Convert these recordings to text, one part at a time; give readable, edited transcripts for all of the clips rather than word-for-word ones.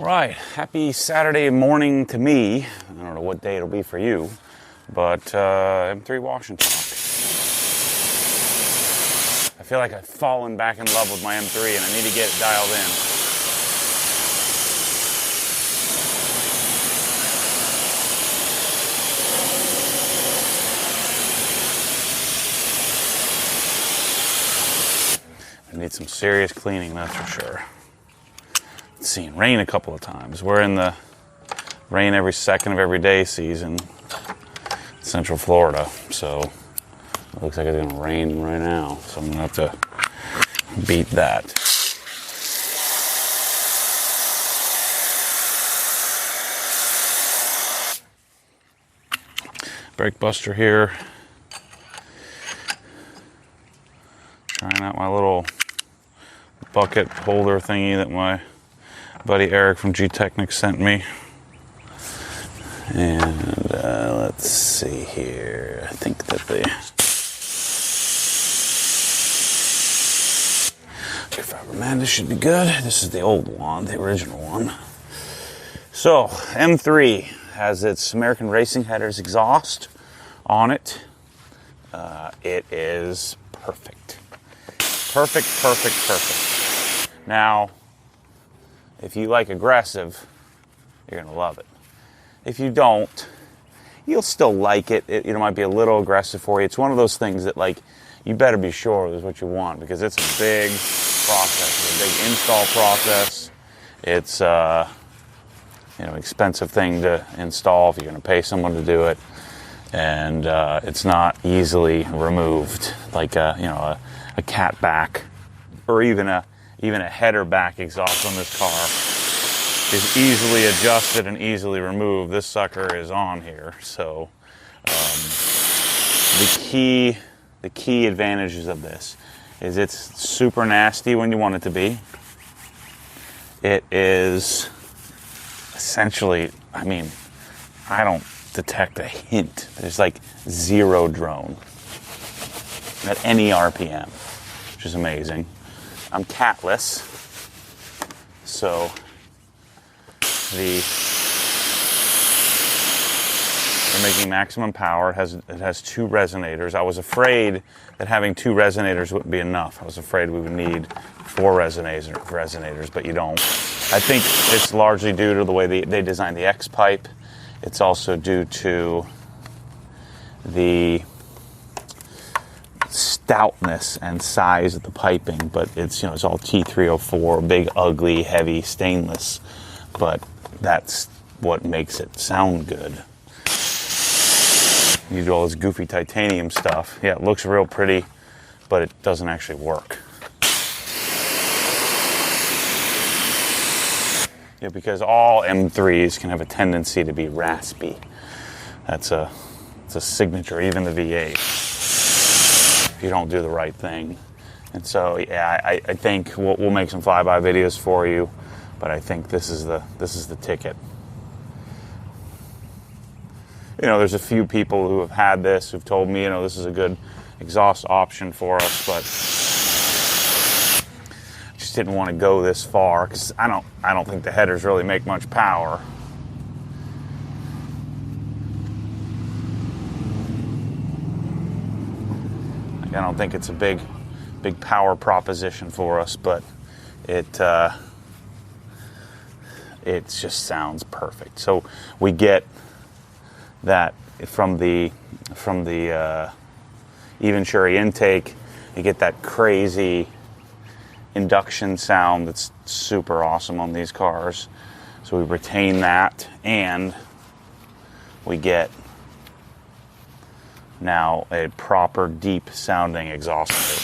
right, happy Saturday morning to me. I don't know what day it'll be for you, but M3 Wash Talk. I feel like I've fallen back in love with my M3 and I need to get it dialed in. I need some serious cleaning, that's for sure. It's seen rain a couple of times. We're in the rain every second of every day season in Central Florida, so it looks like it's gonna rain right now, so I'm gonna have to beat that. Brake buster here. Trying out my little bucket holder thingy that my buddy Eric from GT3 sent me. And let's see here. I think that this should be good. This is the old one, the original one. So M3 has its American Racing Headers exhaust on it. It is perfect. Perfect, perfect, perfect. Now, if you like aggressive, you're gonna love it. If you don't, you'll still like it. It might be a little aggressive for you. It's one of those things that, like, you better be sure is what you want, because it's a big process. It's a big install process. It's expensive thing to install if you're going to pay someone to do it, and it's not easily removed like a cat back or even a header back exhaust on this car is easily adjusted and easily removed. This sucker is on here, so the key advantages of this is it's super nasty when you want it to be. It is essentially, I don't detect a hint. There's like zero drone at any RPM, which is amazing. I'm catless, so they're making maximum power. It has two resonators. I was afraid that having two resonators wouldn't be enough. I was afraid we would need four resonators, but you don't. I think it's largely due to the way they designed the X pipe. It's also due to the stoutness and size of the piping, but it's all T304, big, ugly, heavy stainless, but that's what makes it sound good. You do all this goofy titanium stuff. Yeah, it looks real pretty, but it doesn't actually work. Yeah, because all M3s can have a tendency to be raspy. It's a signature, even the V8, if you don't do the right thing. And so, yeah, I think we'll make some flyby videos for you, but I think this is the ticket. There's a few people who have had this who've told me, this is a good exhaust option for us, but I just didn't want to go this far because I don't think the headers really make much power. I don't think it's a big power proposition for us, but it just sounds perfect. So we get that from the even Shuri intake, you get that crazy induction sound that's super awesome on these cars. So we retain that, and we get now a proper deep sounding exhaust note.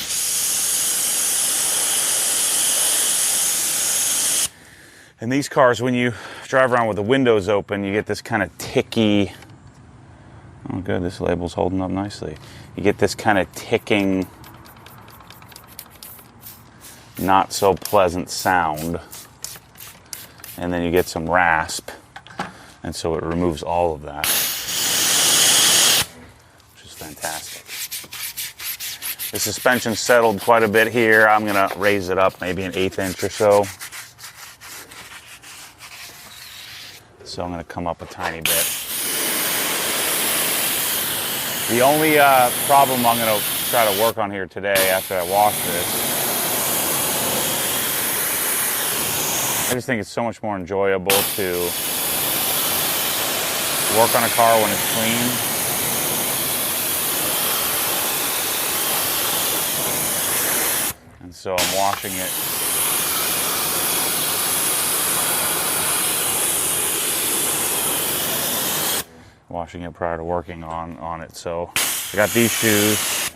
In these cars, when you drive around with the windows open, you get this kind of ticky. Oh, good, this label's holding up nicely. You get this kind of ticking, not so pleasant sound, and then you get some rasp, and so it removes all of that, which is fantastic. The suspension settled quite a bit here. I'm gonna raise it up maybe an 1/8 inch or so. So I'm going to come up a tiny bit. The only problem I'm going to try to work on here today after I wash this, I just think it's so much more enjoyable to work on a car when it's clean. And so I'm washing it. Washing it prior to working on it. So I got these shoes.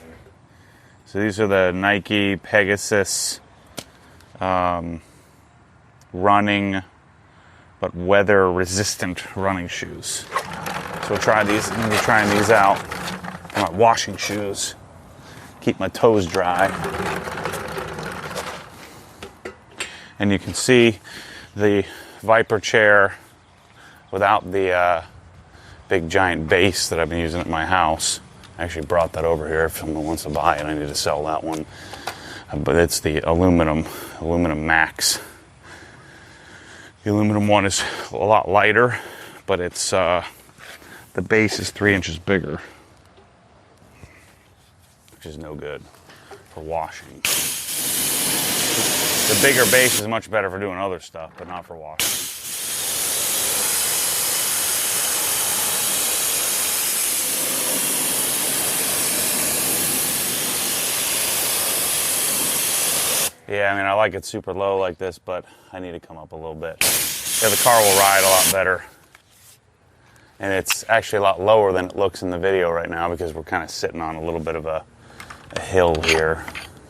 So these are the Nike Pegasus running but weather resistant running shoes. So we'll try these. I'm gonna be trying these out. My washing shoes. Keep my toes dry. And you can see the Viper chair without the big giant base that I've been using at my house. I actually brought that over here if someone wants to buy it. I need to sell that one. But it's the aluminum Max. The aluminum one is a lot lighter, but it's the base is 3 inches bigger, which is no good for washing. The bigger base is much better for doing other stuff, but not for washing. Yeah, I mean, I like it super low like this, but I need to come up a little bit. Yeah, the car will ride a lot better. And it's actually a lot lower than it looks in the video right now because we're kind of sitting on a little bit of a hill here.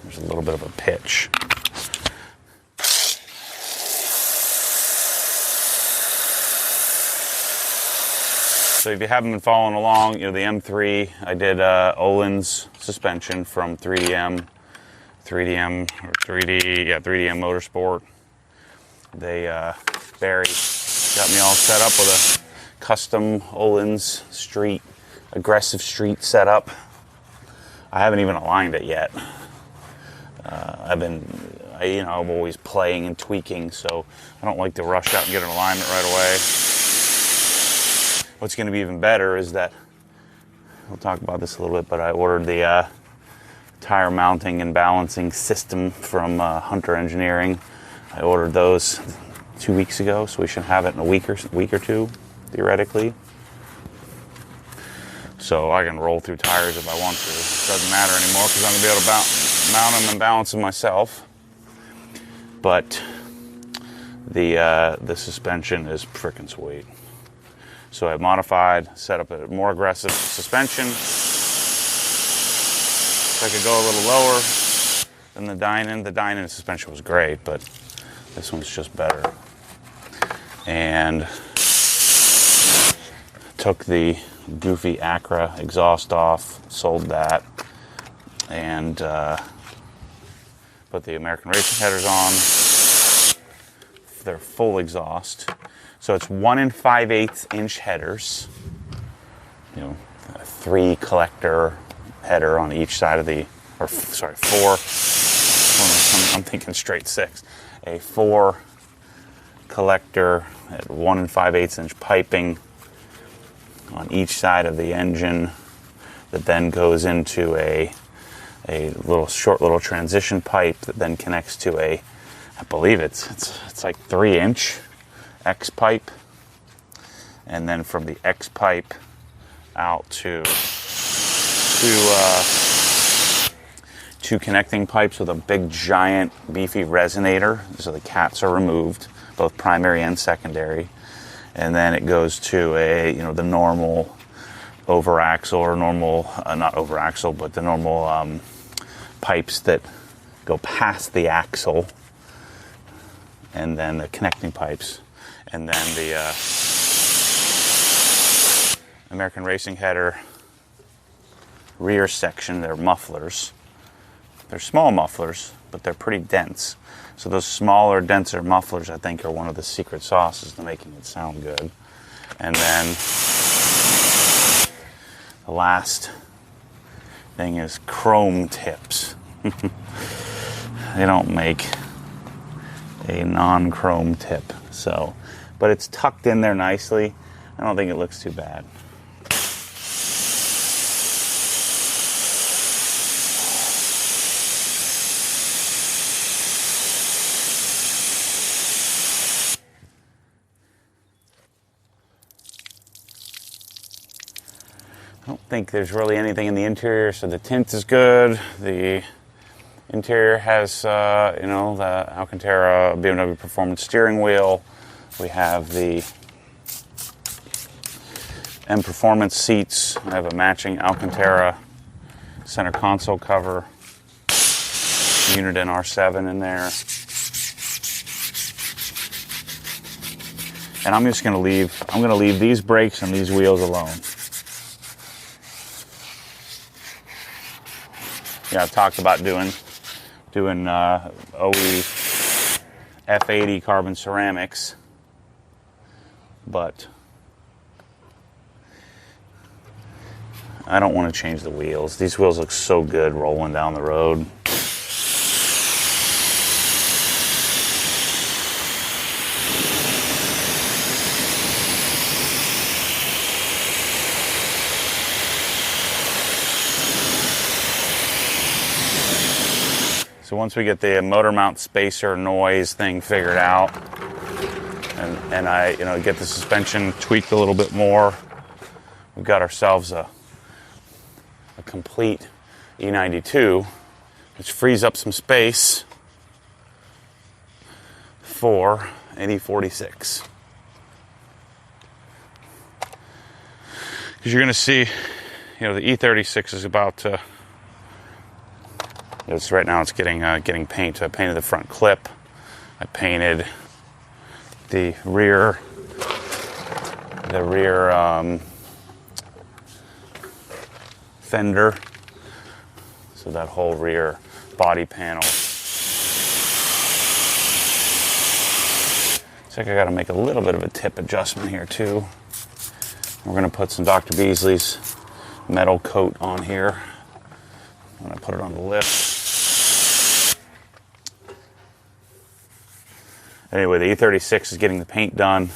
There's a little bit of a pitch. So if you haven't been following along, you know, the M3, I did Olin's suspension from 3DM Motorsport. Barry got me all set up with a custom Olin's aggressive street setup. I haven't even aligned it yet. I'm always playing and tweaking, so I don't like to rush out and get an alignment right away. What's going to be even better is that, we'll talk about this a little bit, but I ordered the tire mounting and balancing system from Hunter Engineering. I ordered those 2 weeks ago, so we should have it in a week or two, theoretically. So I can roll through tires if I want to. It doesn't matter anymore because I'm going to be able to mount them and balance them myself. But the suspension is freaking sweet. So I modified, set up a more aggressive suspension. So I could go a little lower than the Dynan. The Dynan suspension was great, but this one's just better. And took the goofy Acra exhaust off, sold that, and put the American Racing headers on. They're full exhaust. So it's 1 5/8 inch headers, you know, a 3 collector header on each side of the, or sorry, 4, I'm thinking straight 6, a 4 collector at 1 5/8 inch piping on each side of the engine that then goes into a short little transition pipe that then connects to I believe it's like 3 inch X pipe, and then from the X pipe out to two connecting pipes with a big giant beefy resonator. So the cats are removed, both primary and secondary, and then it goes to the normal overaxle or normal not overaxle, but the normal pipes that go past the axle, and then the connecting pipes. And then the American Racing header rear section, they're mufflers. They're small mufflers, but they're pretty dense. So those smaller, denser mufflers, I think, are one of the secret sauces to making it sound good. And then the last thing is chrome tips. They don't make a non-chrome tip. So but it's tucked in there nicely. I don't think it looks too bad. I don't think there's really anything in the interior, so the tint is good. The interior has, you know, the Alcantara BMW Performance steering wheel. We have the M Performance seats. I have a matching Alcantara center console cover. Unit R7 in there. And I'm just gonna leave these brakes and these wheels alone. Yeah, I've talked about doing OE F80 carbon ceramics, but I don't want to change the wheels. These wheels look so good rolling down the road. So once we get the motor mount spacer noise thing figured out, and I, you know, get the suspension tweaked a little bit more, we've got ourselves a complete E92, which frees up some space for an E46. Because you're going to see, you know, the E36 is about to. It's right now. It's getting paint. So I painted the front clip. I painted the rear fender. So that whole rear body panel. Looks like I got to make a little bit of a tip adjustment here too. We're going to put some Dr. Beasley's metal coat on here. I'm going to put it on the lift. Anyway, the E36 is getting the paint done,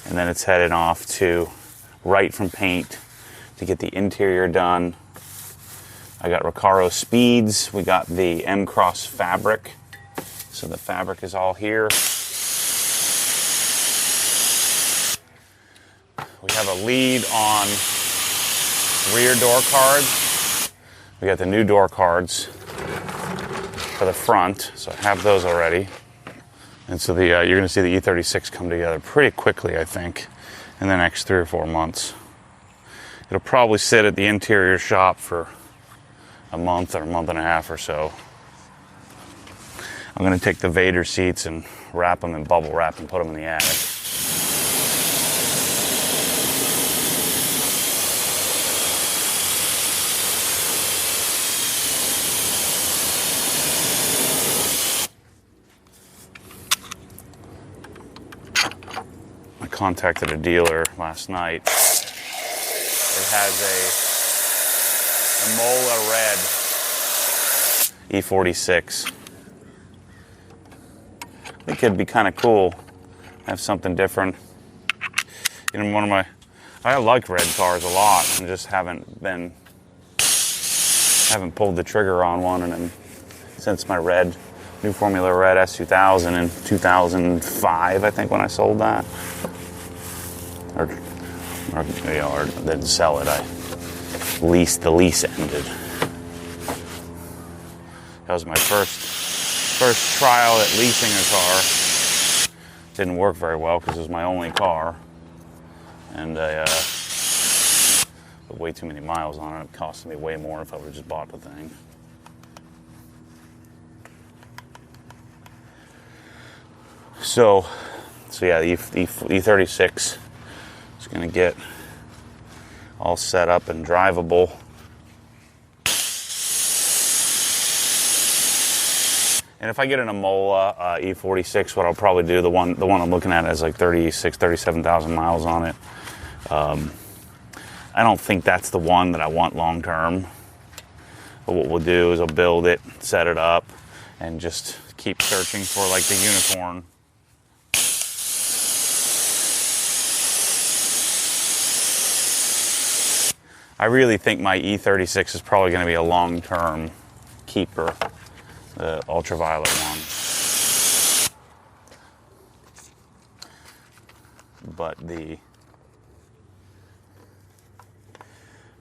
and then it's headed off to right from paint to get the interior done. I got Recaro Speeds. We got the M-Cross fabric. So the fabric is all here. We have a lead on rear door cards. We got the new door cards for the front, so I have those already. And so you're going to see the E36 come together pretty quickly, I think, in the next 3 or 4 months. It'll probably sit at the interior shop for a month or a month and a half or so. I'm going to take the Vader seats and wrap them in bubble wrap and put them in the attic. Contacted a dealer last night. It has a Mola red E46. I think it'd be kind of cool. Have something different. You know, I like red cars a lot, and just haven't pulled the trigger on one, and since my new Formula Red S2000 in 2005, I think, when I sold that. Or didn't sell it. The lease ended. That was my first trial at leasing a car. Didn't work very well because it was my only car, and I put way too many miles on it. It cost me way more if I would have just bought the thing. So yeah, the E36 is going to get all set up and drivable. And if I get an Amola E46, what I'll probably do, the one I'm looking at has like 37,000 miles on it. I don't think that's the one that I want long term. But what we'll do is I'll build it, set it up, and just keep searching for like the unicorn. I really think my E36 is probably going to be a long-term keeper, the ultraviolet one. But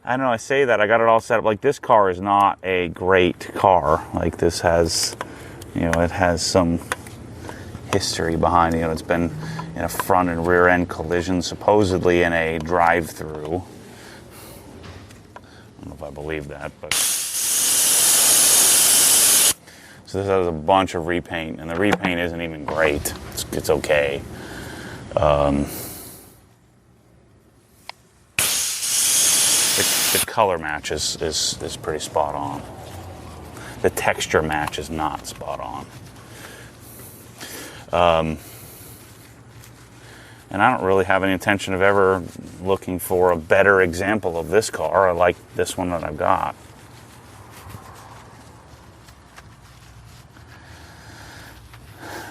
I don't know, I say that, I got it all set up. Like, this car is not a great car. Like, this has, you know, it has some history behind it. You know, it's been in a front and rear end collision, supposedly in a drive-through. I don't know if I believe that, but... So this has a bunch of repaint, and the repaint isn't even great. It's okay. The color match is pretty spot on. The texture match is not spot on. And I don't really have any intention of ever looking for a better example of this car. I like this one that I've got.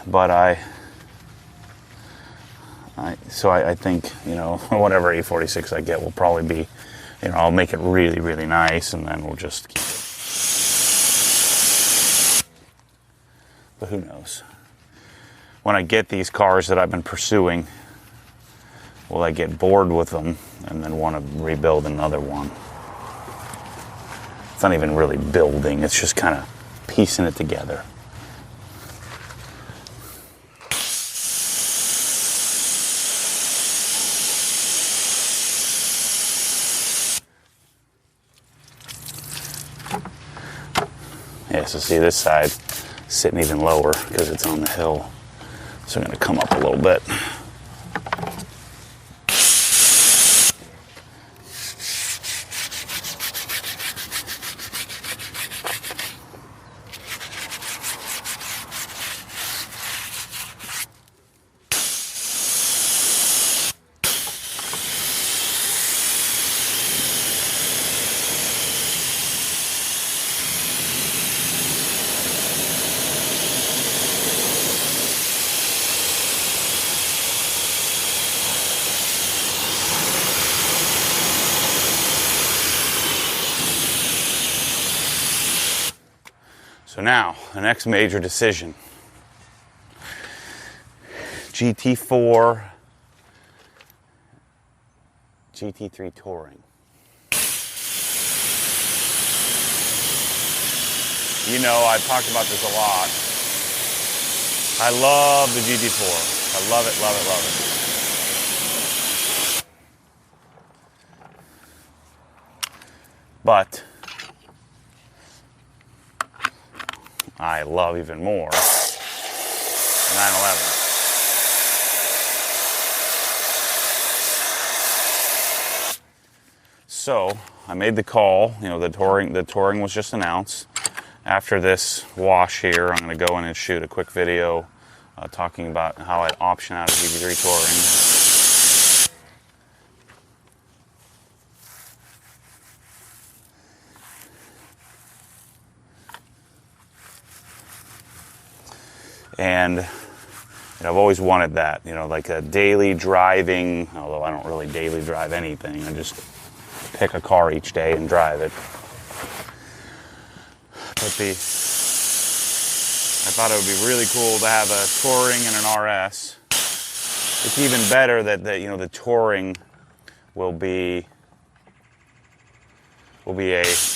But I think, you know, whatever E46 I get will probably be, you know, I'll make it really, really nice, and then we'll just keep it. But who knows? When I get these cars that I've been pursuing, will I get bored with them and then want to rebuild another one? It's not even really building, it's just kind of piecing it together. Yeah, so see, this side sitting even lower because it's on the hill. So I'm going to come up a little bit. So now, the next major decision. GT4, GT3 Touring. You know, I've talked about this a lot. I love the GT4. I love it, love it, love it. But I love even more the 911. So I made the call. You know, the touring was just announced. After this wash here, I'm going to go in and shoot a quick video talking about how I option out a GT3 Touring. And you know, I've always wanted that, you know, like a daily driving, although I don't really daily drive anything. I just pick a car each day and drive it. But I thought it would be really cool to have a Touring and an RS. It's even better that you know, the Touring will be a, you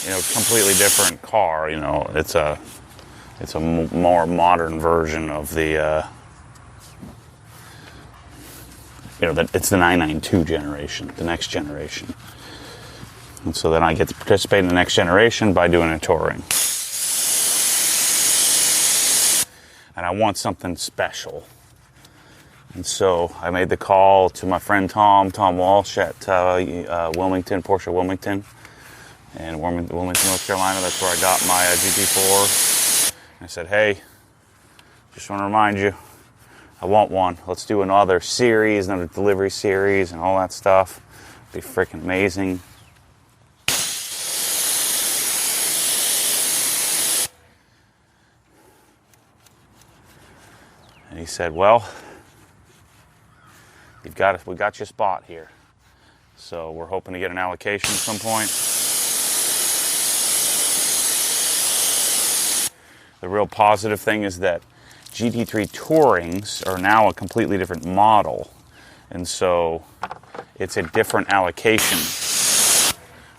know, completely different car. You know, it's a more modern version of the, you know, it's the 992 generation, the next generation. And so then I get to participate in the next generation by doing a Touring. And I want something special. And so I made the call to my friend Tom Walsh at Wilmington, Porsche Wilmington, in Wilmington, North Carolina. That's where I got my GT4. I said, hey, just want to remind you, I want one. Let's do another series, another delivery series, and all that stuff. It'd be freaking amazing. And he said, well, we got your spot here. So we're hoping to get an allocation at some point. The real positive thing is that GT3 Tourings are now a completely different model. And so it's a different allocation,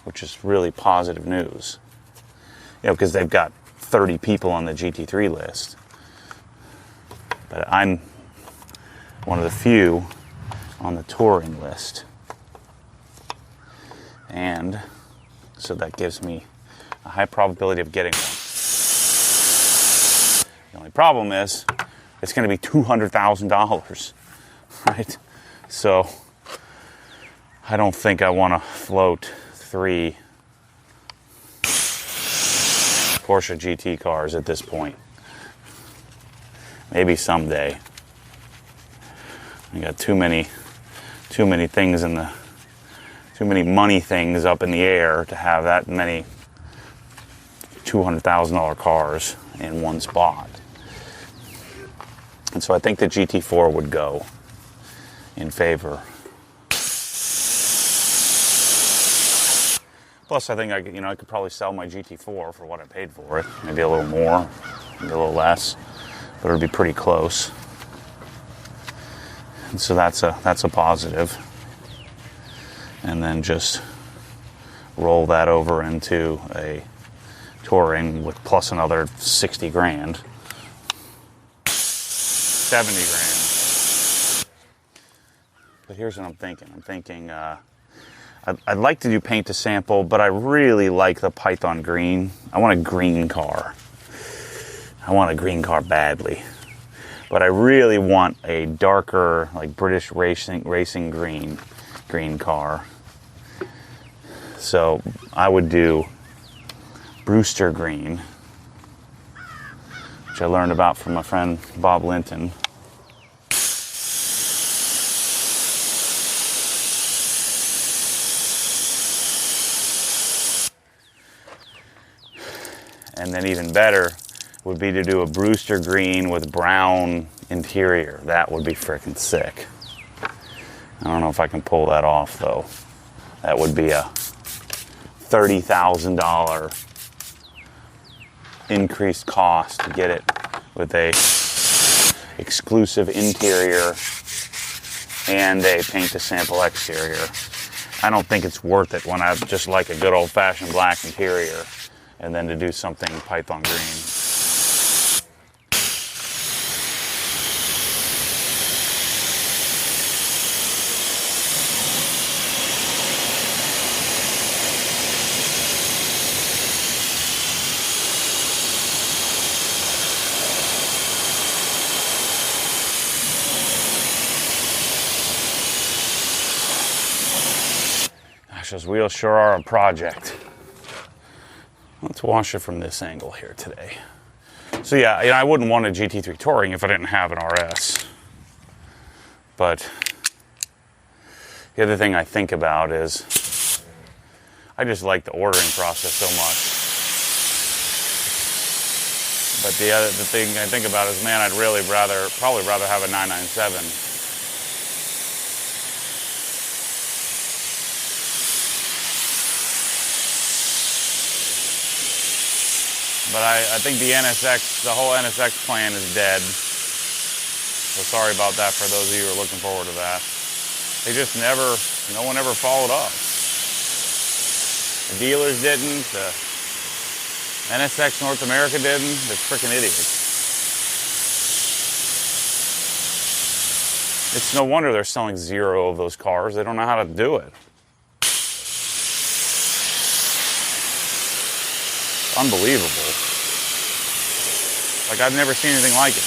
which is really positive news. You know, because they've got 30 people on the GT3 list. But I'm one of the few on the Touring list. And so that gives me a high probability of getting one. The only problem is it's going to be $200,000, right? So I don't think I want to float 3 Porsche GT cars at this point. Maybe someday. I got too many things in the, too many money things up in the air to have that many $200,000 cars in one spot. And so I think the GT4 would go in favor. Plus, I think I could probably sell my GT4 for what I paid for it. Maybe a little more, maybe a little less, but it'll be pretty close. And so that's a positive. And then just roll that over into a Touring with plus another 60 grand. 70 grand. But here's what I'm thinking. I'm thinking I'd like to do paint to sample, but I really like the Python green. I want a green car. I want a green car badly. But I really want a darker, like British racing green car. So I would do Brewster green, which I learned about from my friend Bob Linton. And then even better would be to do a Brewster green with brown interior. That would be freaking sick. I don't know if I can pull that off though. That would be a $30,000 increased cost to get it with a exclusive interior and a paint to sample exterior. I don't think it's worth it when I just like a good old-fashioned black interior and then to do something Python green. Gosh, those wheels sure are a project. Let's wash it from this angle here today. So yeah, I wouldn't want a GT3 Touring if I didn't have an RS. But the other thing I think about is I just like the ordering process so much. But the thing I think about is, man, I'd probably rather have a 997. But I think the whole NSX plan is dead. So sorry about that for those of you who are looking forward to that. No one ever followed up. The dealers didn't, the NSX North America didn't. They're freaking idiots. It's no wonder they're selling 0 of those cars. They don't know how to do it. Unbelievable. Like, I've never seen anything like it.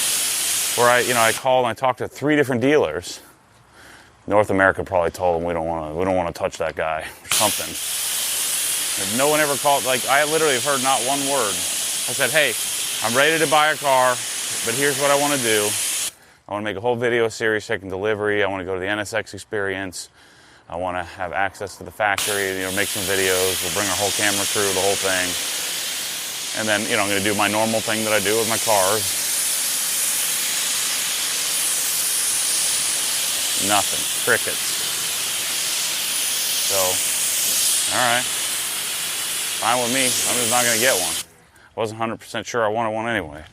Where I called and I talked to 3 different dealers. North America probably told them we don't want to touch that guy or something. And no one ever called. Like, I literally have heard not one word. I said, hey, I'm ready to buy a car, but here's what I want to do. I want to make a whole video series taking delivery. I want to go to the NSX experience. I want to have access to the factory, make some videos. We'll bring our whole camera crew, the whole thing. And then, I'm going to do my normal thing that I do with my cars. Nothing. Crickets. So, all right. Fine with me. I'm just not going to get one. Wasn't 100% sure I wanted one anyway.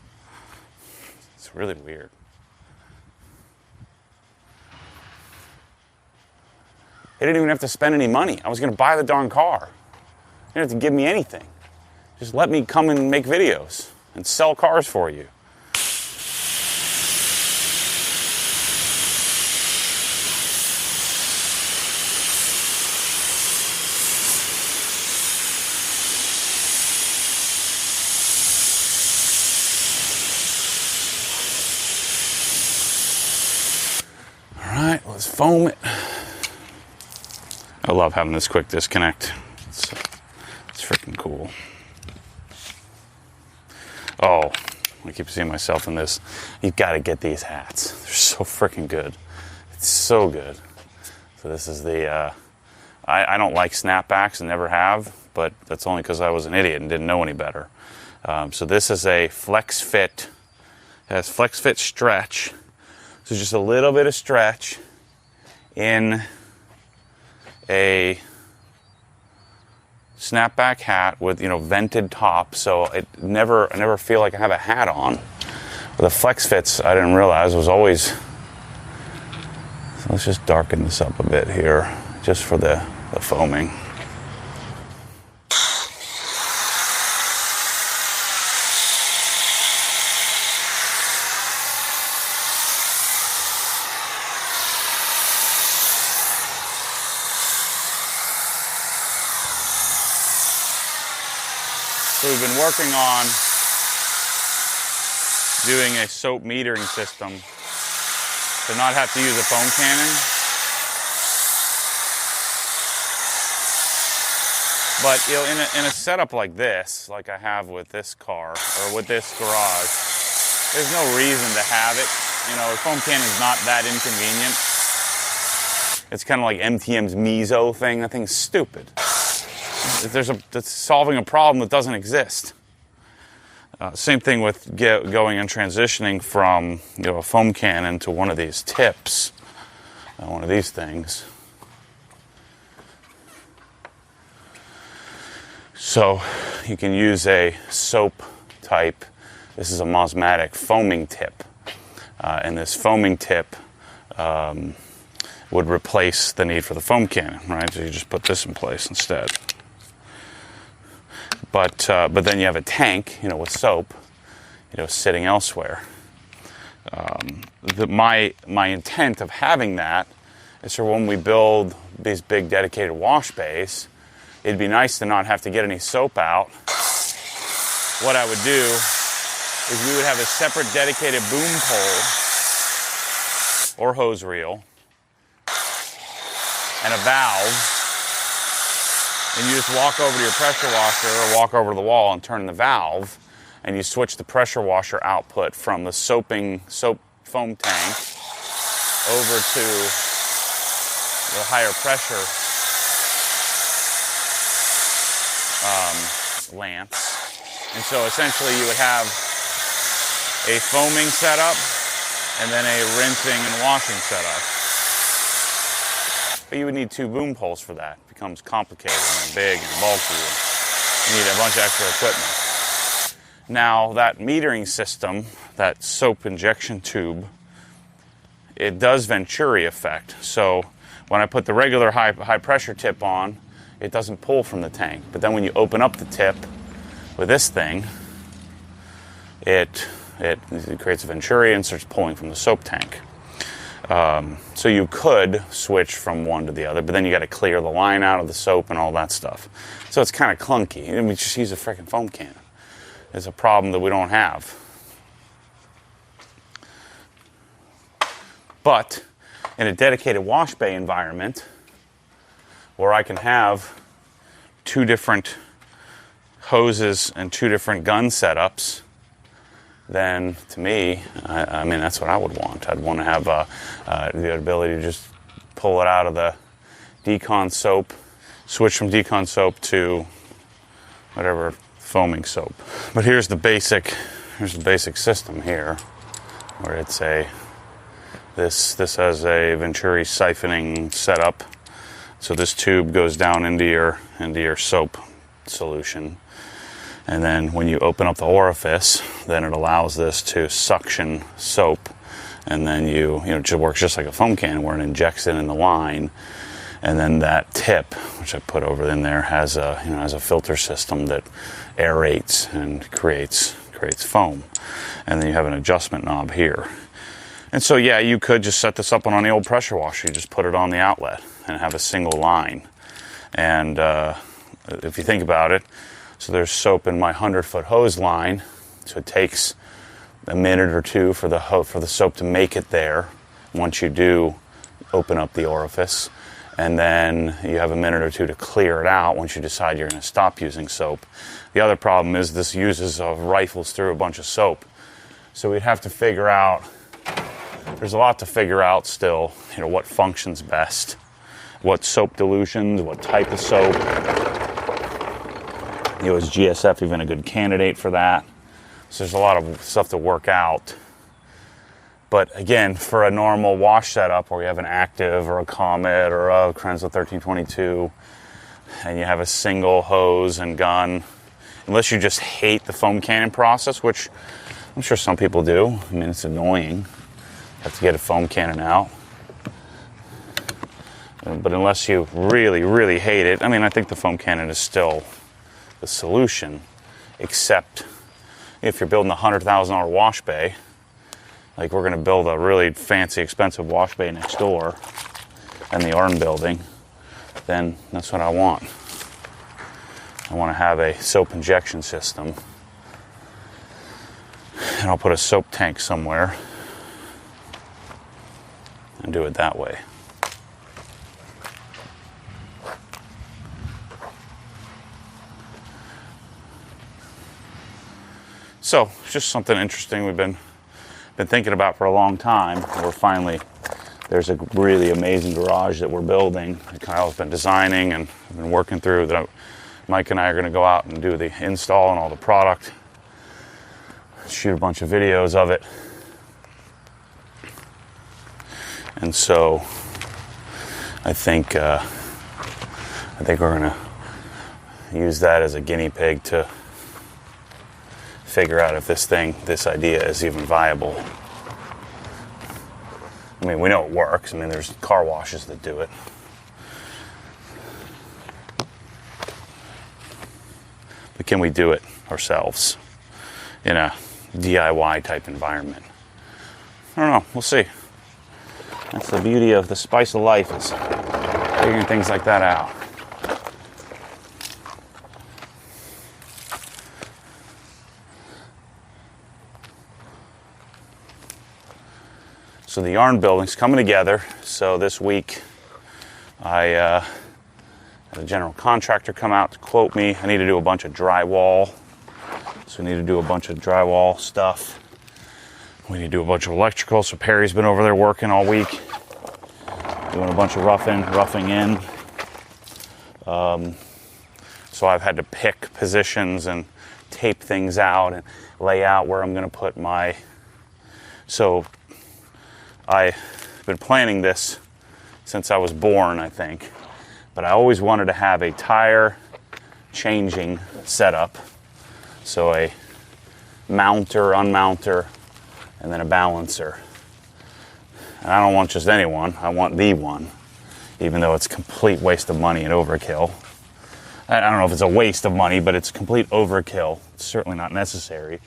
It's really weird. They didn't even have to spend any money. I was going to buy the darn car. They didn't have to give me anything. Just let me come and make videos and sell cars for you. All right, let's foam it. I love having this quick disconnect. It's freaking cool. Oh, I keep seeing myself in this. You've got to get these hats. They're so freaking good. It's so good. So this is the, I don't like snapbacks and never have, but that's only because I was an idiot and didn't know any better. So this is a flex fit. It has flex fit stretch. So just a little bit of stretch in a snapback hat with, you know, vented top, so I never feel like I have a hat on. With the flex fits, I didn't realize was always. So let's just darken this up a bit here, just for the foaming. So we've been working on doing a soap metering system to not have to use a foam cannon. But you know, in a setup like this, like I have with this car or with this garage, there's no reason to have it. You know, a foam cannon is not that inconvenient. It's kind of like MTM's Miso thing. That thing's stupid. It's solving a problem that doesn't exist. Same thing with going and transitioning from, you know, a foam cannon to one of these tips, one of these things. So you can use a soap type. This is a Mosmatic foaming tip, and this foaming tip would replace the need for the foam cannon, right? So you just put this in place instead. But then you have a tank, you know, with soap, you know, sitting elsewhere. My intent of having that is for when we build these big dedicated wash bays, it'd be nice to not have to get any soap out. What I would do is we would have a separate dedicated boom pole or hose reel and a valve. And you just walk over to your pressure washer or walk over to the wall and turn the valve, and you switch the pressure washer output from the soap foam tank over to the higher pressure lance. And so essentially you would have a foaming setup and then a rinsing and washing setup. But you would need two boom poles for that. It becomes complicated and big and bulky. You need a bunch of extra equipment. Now, that metering system, that soap injection tube, it does Venturi effect. So when I put the regular high pressure tip on, it doesn't pull from the tank. But then when you open up the tip with this thing, it creates a Venturi and starts pulling from the soap tank. So you could switch from one to the other, but then you got to clear the line out of the soap and all that stuff. So it's kind of clunky. And we just use a freaking foam cannon. It's a problem that we don't have. But in a dedicated wash bay environment, where I can have two different hoses and two different gun setups, then to me, I mean, that's what I would want. I'd want to have the ability to just pull it out of the decon soap, switch from decon soap to whatever foaming soap. But here's the basic system here, where it's this has a Venturi siphoning setup. So this tube goes down into your soap solution. And then when you open up the orifice, then it allows this to suction soap. And then it works just like a foam can where it injects it in the line. And then that tip, which I put over in there, has a filter system that aerates and creates foam. And then you have an adjustment knob here. And so, yeah, you could just set this up on the old pressure washer. You just put it on the outlet and have a single line. And if you think about it, so there's soap in my 100-foot hose line. So it takes a minute or two for the soap to make it there once you do open up the orifice. And then you have a minute or two to clear it out once you decide you're going to stop using soap. The other problem is this rifles through a bunch of soap. So we'd have to figure out, there's a lot to figure out still, what functions best, what soap dilutions, what type of soap. Is GSF even a good candidate for that? So there's a lot of stuff to work out. But again, for a normal wash setup where you have an Active or a Comet or a Crenzo 1322 and you have a single hose and gun, unless you just hate the foam cannon process, which I'm sure some people do. I mean, it's annoying. You have to get a foam cannon out. But unless you really, really hate it, I mean, I think the foam cannon is still the solution, except if you're building a $100,000 wash bay, like we're going to build a really fancy, expensive wash bay next door in the Arden building, then that's what I want. I want to have a soap injection system, and I'll put a soap tank somewhere and do it that way. So, just something interesting we've been thinking about for a long time. There's a really amazing garage that we're building that Kyle's been designing and I've been working through, that Mike and I are going to go out and do the install and all the product, shoot a bunch of videos of it. And so I think we're going to use that as a guinea pig to figure out if this idea is even viable. I mean, we know it works. I mean, there's car washes that do it. But can we do it ourselves in a DIY type environment? I don't know. We'll see. That's the beauty of the spice of life, is figuring things like that out. So the yarn building's coming together. So this week I had a general contractor come out to quote me. I need to do a bunch of drywall. So we need to do a bunch of drywall stuff. We need to do a bunch of electrical. So Perry's been over there working all week, doing a bunch of roughing in. So I've had to pick positions and tape things out and lay out where I'm going to put my... So I've been planning this since I was born, I think. But I always wanted to have a tire changing setup. So a mounter, unmounter, and then a balancer. And I don't want just any one. I want the one, even though it's a complete waste of money and overkill. I don't know if it's a waste of money, but it's complete overkill. It's certainly not necessary.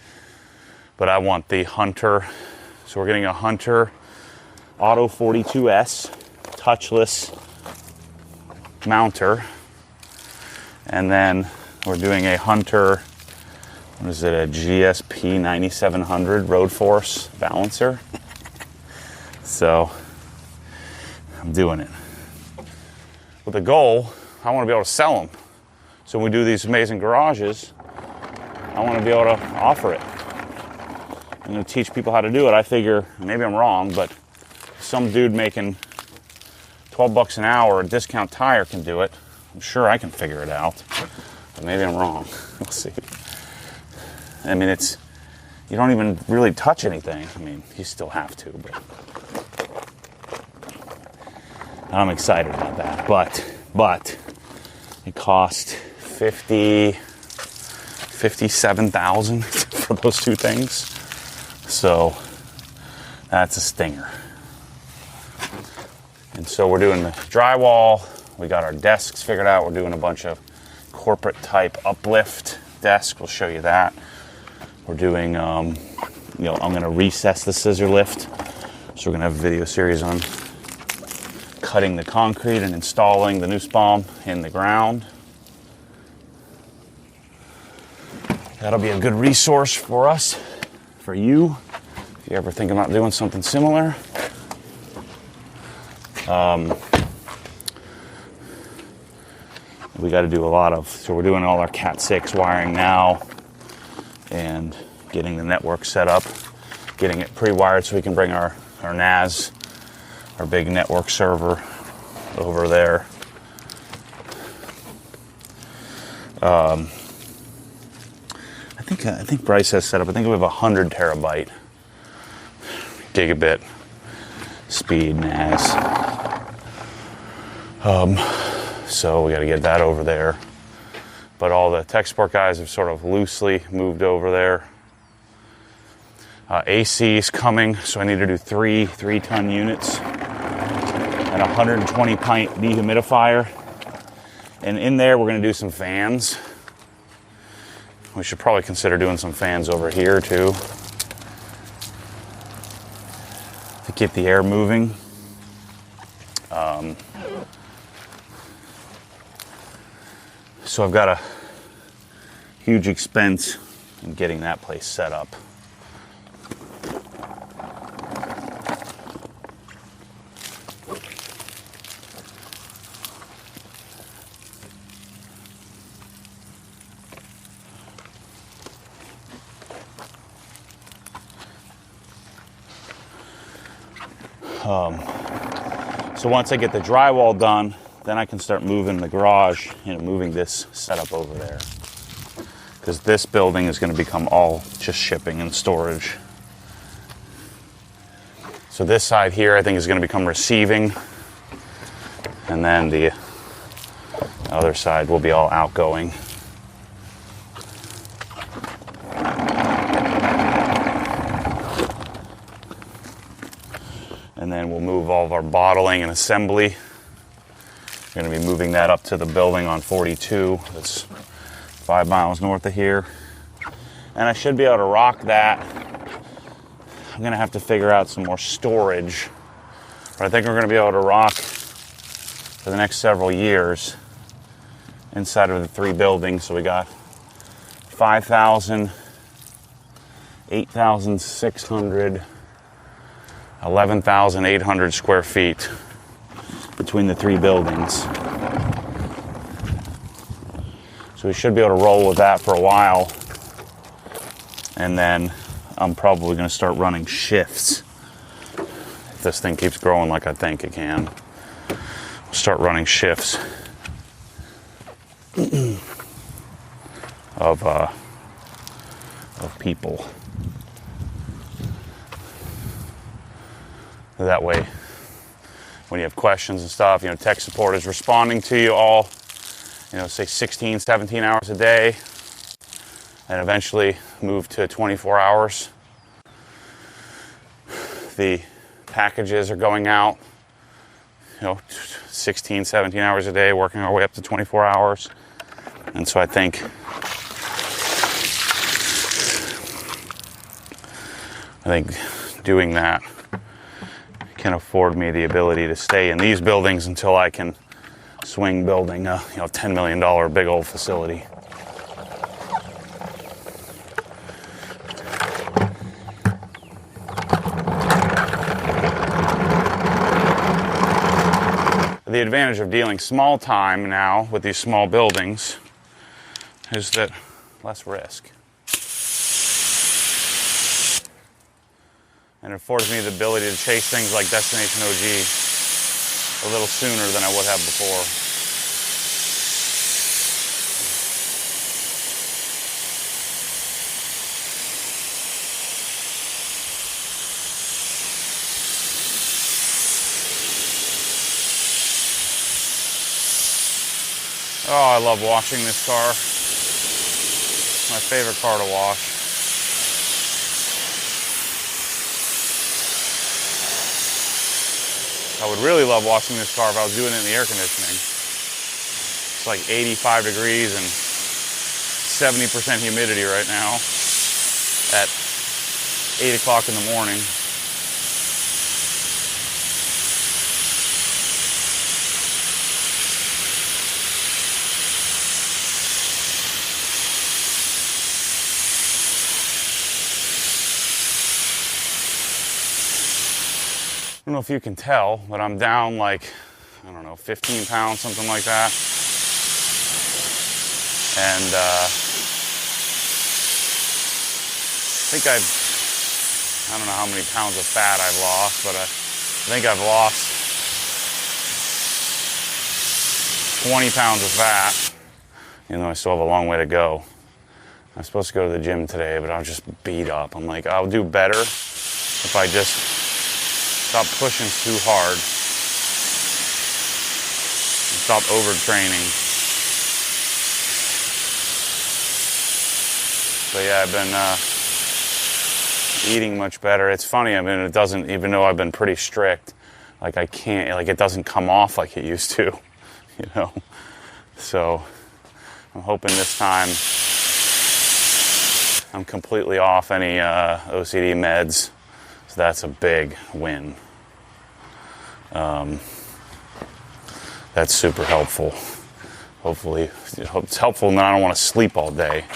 But I want the Hunter. So we're getting a Hunter Auto 42S touchless mounter. And then we're doing a Hunter, what is it, a GSP 9700 Road Force balancer. So I'm doing it. With the goal, I want to be able to sell them. So when we do these amazing garages, I want to be able to offer it. I'm going to teach people how to do it. I figure, maybe I'm wrong, but some dude making $12 an hour, a discount tire can do it. I'm sure I can figure it out, but maybe I'm wrong. We'll see. I mean, you don't even really touch anything. I mean, you still have to, but I'm excited about that. But but it cost $57,000 for those two things. So that's a stinger. And so we're doing the drywall. We got our desks figured out. We're doing a bunch of corporate type uplift desk. We'll show you that. We're doing, I'm going to recess the scissor lift. So we're going to have a video series on cutting the concrete and installing the noose bomb in the ground. That'll be a good resource for us, for you, if you're ever thinking about doing something similar. We got to do a lot of, so we're doing all our Cat 6 wiring now and getting the network set up, getting it pre-wired so we can bring our NAS, our big network server over there. I think Bryce has set up, I think we have 100 terabyte gigabit speed NAS. So we got to get that over there. But all the tech support guys have sort of loosely moved over there. AC is coming, so I need to do three 3-ton units and a 120 pint dehumidifier. And in there, we're going to do some fans. We should probably consider doing some fans over here too, to keep the air moving. So I've got a huge expense in getting that place set up. So once I get the drywall done, then I can start moving the garage, moving this setup over there. Because this building is going to become all just shipping and storage. So this side here, I think, is going to become receiving. And then the other side will be all outgoing. And then we'll move all of our bottling and assembly. We're going to be moving that up to the building on 42. That's 5 miles north of here. And I should be able to rock that. I'm going to have to figure out some more storage. But I think we're going to be able to rock for the next several years inside of the 3 buildings. So we got 5,000, 8,600, 11,800 square feet between the 3 buildings. So we should be able to roll with that for a while. And then I'm probably going to start running shifts. If this thing keeps growing like I think it can, we'll start running shifts of people. That way, when you have questions and stuff, tech support is responding to you all, say 16, 17 hours a day, and eventually move to 24 hours. The packages are going out, 16, 17 hours a day, working our way up to 24 hours. And so I think doing that can afford me the ability to stay in these buildings until I can swing building a $10 million big old facility. The advantage of dealing small time now with these small buildings is that less risk. And it affords me the ability to chase things like Destination OG a little sooner than I would have before. Oh, I love washing this car. My favorite car to wash. I would really love washing this car if I was doing it in the air conditioning. It's like 85 degrees and 70% humidity right now at 8 o'clock in the morning. I don't know if you can tell, but I'm down like, I don't know, 15 pounds, something like that. And I don't know how many pounds of fat I've lost, but I think I've lost 20 pounds of fat, even though I still have a long way to go. I'm supposed to go to the gym today, but I'm just beat up. I'm like, I'll do better if I just stop pushing too hard and stop overtraining. But yeah, I've been eating much better. It's funny, I mean, it doesn't, even though I've been pretty strict, like I can't, like it doesn't come off like it used to, you know? So I'm hoping this time I'm completely off any OCD meds. So that's a big win. That's super helpful. Hopefully, it's helpful, and then I don't want to sleep all day.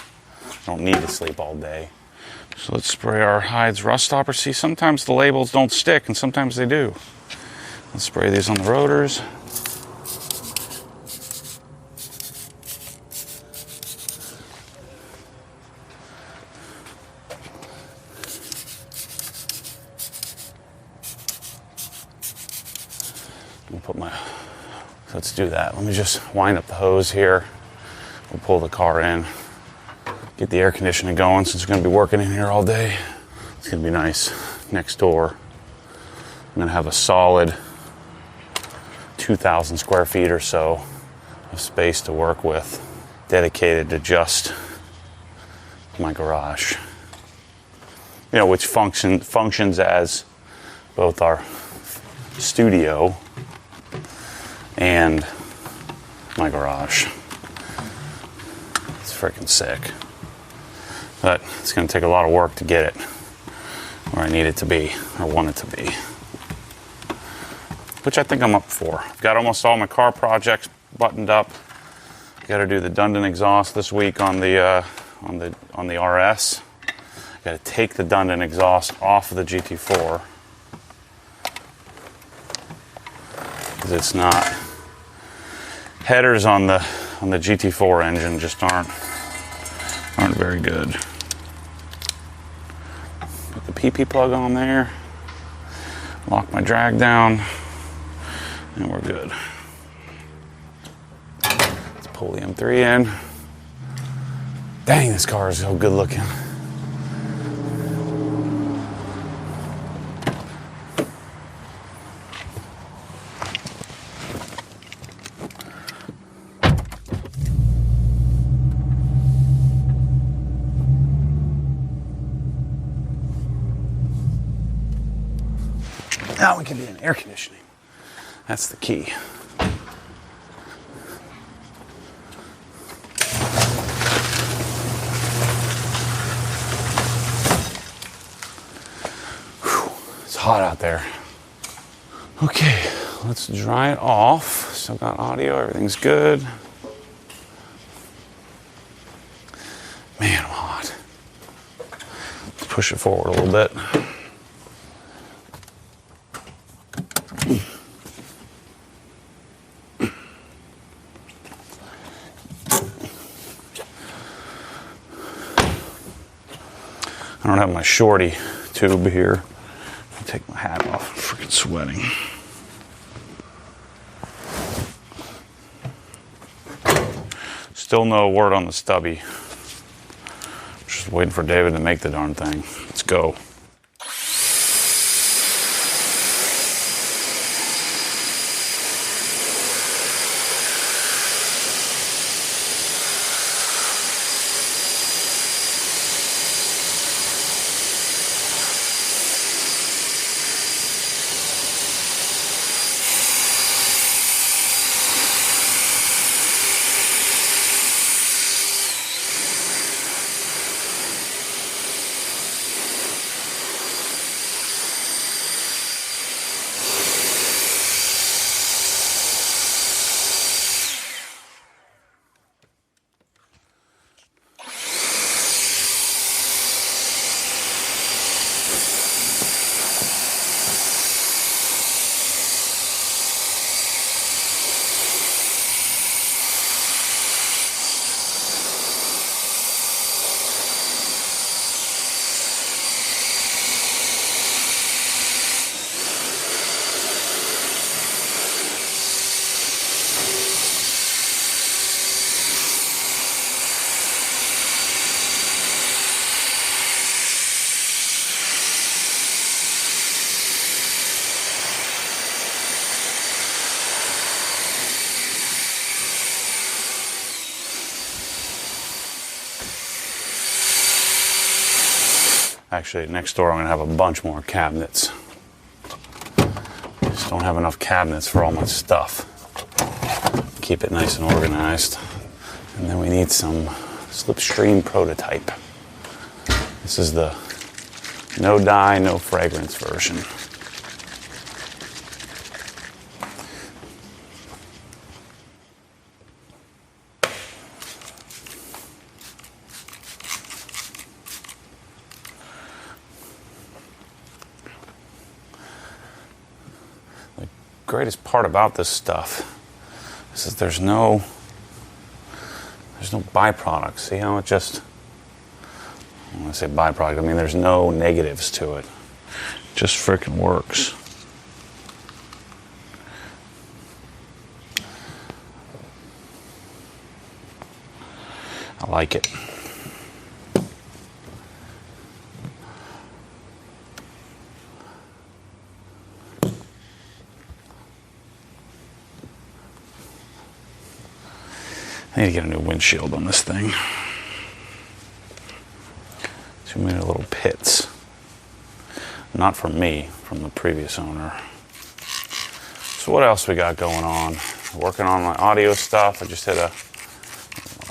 I don't need to sleep all day. So let's spray our hides rust stopper. See, sometimes the labels don't stick, and sometimes they do. Let's spray these on the rotors. Let's do that. Let me just wind up the hose here. We'll pull the car in. Get the air conditioning going since we're going to be working in here all day. It's going to be nice. Next door, I'm going to have a solid 2,000 square feet or so of space to work with, dedicated to just my garage. You know, which functions as both our studio and my garage. It's freaking sick. But it's going to take a lot of work to get it where I need it to be, or want it to be. Which I think I'm up for. I've got almost all my car projects buttoned up. Got to do the Dundon exhaust this week on the RS. Got to take the Dundon exhaust off of the GT4 because it's not. Headers on the GT4 engine just aren't very good. Put the PP plug on there. Lock my drag down, and we're good. Let's pull the M3 in. Dang, this car is so good looking. Now we can be in air conditioning. That's the key. Whew, it's hot out there. Okay, let's dry it off. Still got audio, everything's good. Man, I'm hot. Let's push it forward a little bit. I don't have my shorty tube here. I'll take my hat off. I'm freaking sweating. Still no word on the stubby. Just waiting for David to make the darn thing. Let's go. Actually, next door I'm going to have a bunch more cabinets. Just don't have enough cabinets for all my stuff. Keep it nice and organized. And then we need some Slipstream prototype. This is the no dye, no fragrance version. The greatest part about this stuff is that there's no byproducts. See how it just, when I say byproduct, I mean there's no negatives to it. It just freaking works. I like it. I need to get a new windshield on this thing. Too many little pits. Not from me, from the previous owner. So what else we got going on? Working on my audio stuff. I just did a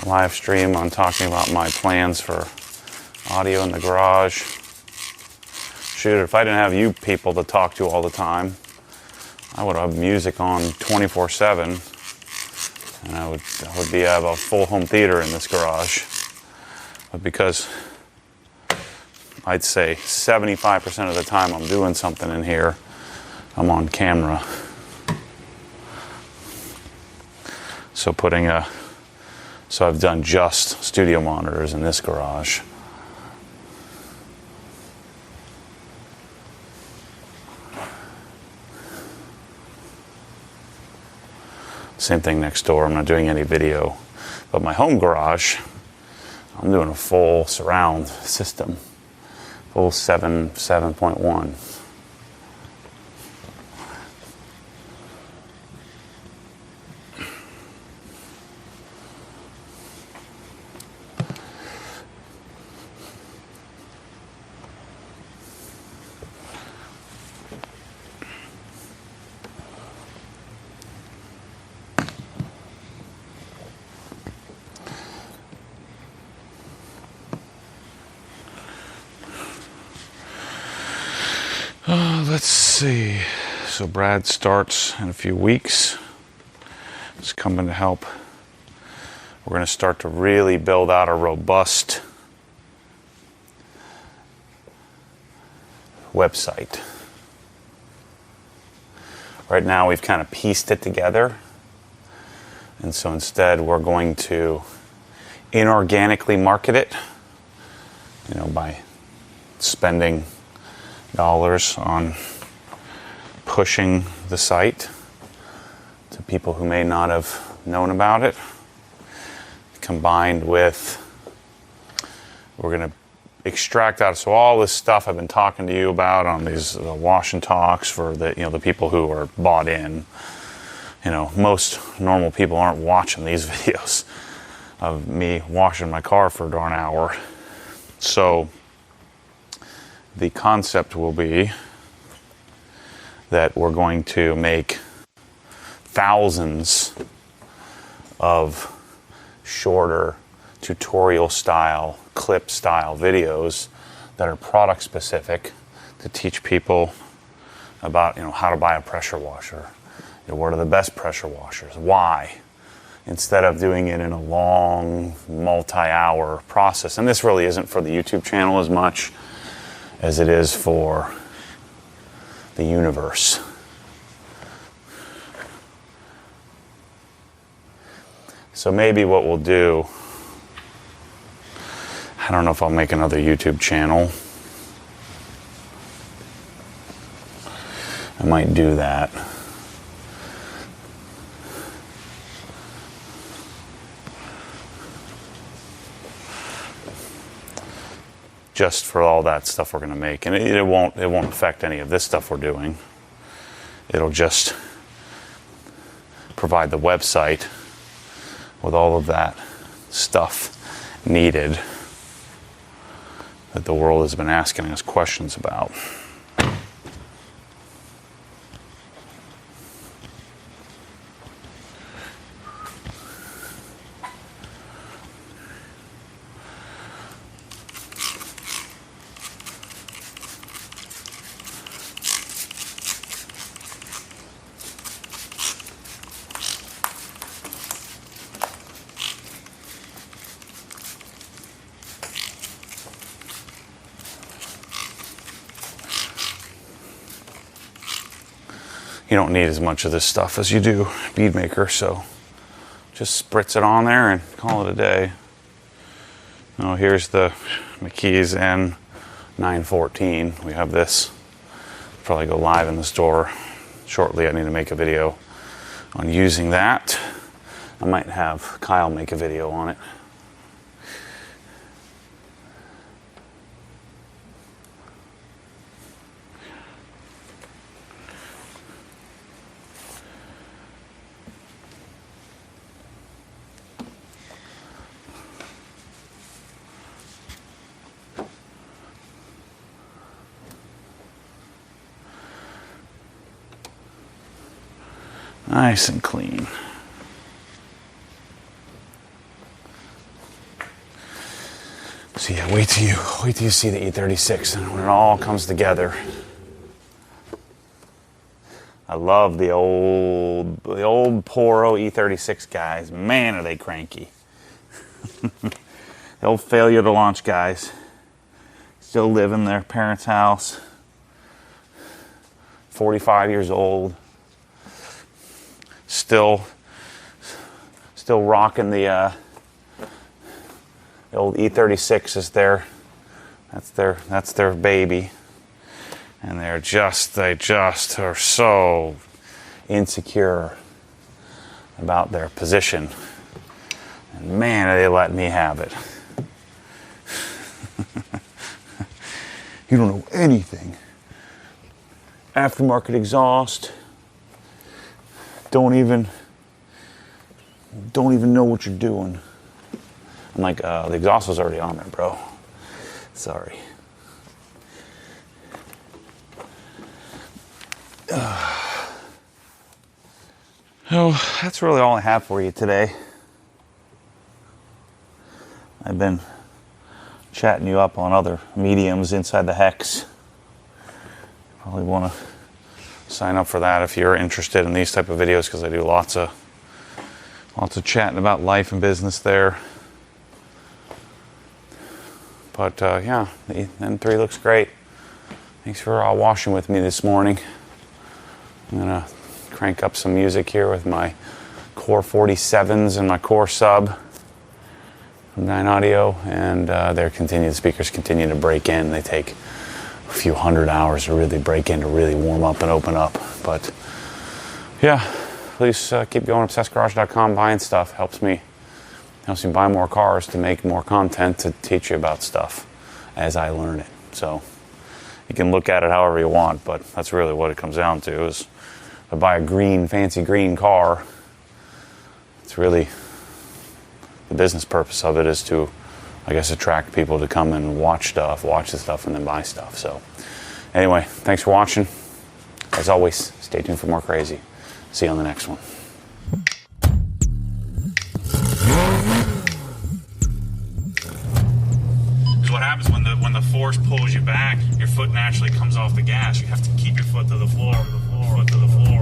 live stream on talking about my plans for audio in the garage. Shoot, if I didn't have you people to talk to all the time, I would have music on 24/7. And I would have a full home theater in this garage. But because I'd say 75% of the time I'm doing something in here, I'm on camera. So I've done just studio monitors in this garage. Same thing next door. I'm not doing any video. But my home garage, I'm doing a full surround system. Full 7.1. Let's see. So Brad starts in a few weeks. He's coming to help. We're going to start to really build out a robust website. Right now we've kind of pieced it together. And so instead we're going to inorganically market it, by spending dollars on pushing the site to people who may not have known about it, combined with we're going to extract out, so all this stuff I've been talking to you about on these wash and talks for the people who are bought in. Most normal people aren't watching these videos of me washing my car for a darn hour. So the concept will be that we're going to make thousands of shorter tutorial style, clip style videos that are product specific to teach people about how to buy a pressure washer. What are the best pressure washers? Why? Instead of doing it in a long, multi-hour process. And this really isn't for the YouTube channel as much as it is for the universe. So maybe what we'll do, I don't know if I'll make another YouTube channel. I might do that. Just for all that stuff we're going to make, and it won't affect any of this stuff we're doing. It'll just provide the website with all of that stuff needed that the world has been asking us questions about. You don't need as much of this stuff as you do bead maker, so just spritz it on there and call it a day. Oh, here's the McKee's N914. We have this. Probably go live in the store shortly. I need to make a video on using that. I might have Kyle make a video on it. Nice and clean. So yeah, wait till you see the E36 and when it all comes together. I love the old Poro E36 guys. Man, are they cranky. The old failure to launch guys. Still live in their parents' house. 45 years old. Still rocking the old E36 is that's their baby, and they just are so insecure about their position, and man, are they letting me have it. You don't know anything. Aftermarket exhaust. Don't even know what you're doing. I'm like, the exhaust was already on there, bro. Sorry. Oh, that's really all I have for you today. I've been chatting you up on other mediums inside the hex. Probably want to sign up for that if you're interested in these type of videos, because I do lots of chatting about life and business there. But yeah, the M3 looks great. Thanks for washing with me this morning. I'm gonna crank up some music here with my Core 47s and my Core sub from 9 Audio, and the speakers continue to break in. They take a few hundred hours to really break in, to really warm up and open up. But yeah, please keep going. ObsessedGarage.com, buying stuff helps me buy more cars, to make more content, to teach you about stuff as I learn it. So you can look at it however you want, but that's really what it comes down to. Is if I buy a fancy green car, it's really the business purpose of it is to, I guess, attract people to come and watch the stuff, and then buy stuff. So anyway, thanks for watching. As always, stay tuned for more crazy. See you on the next one. Because what happens when the force pulls you back, your foot naturally comes off the gas. You have to keep your foot to the floor, to the floor.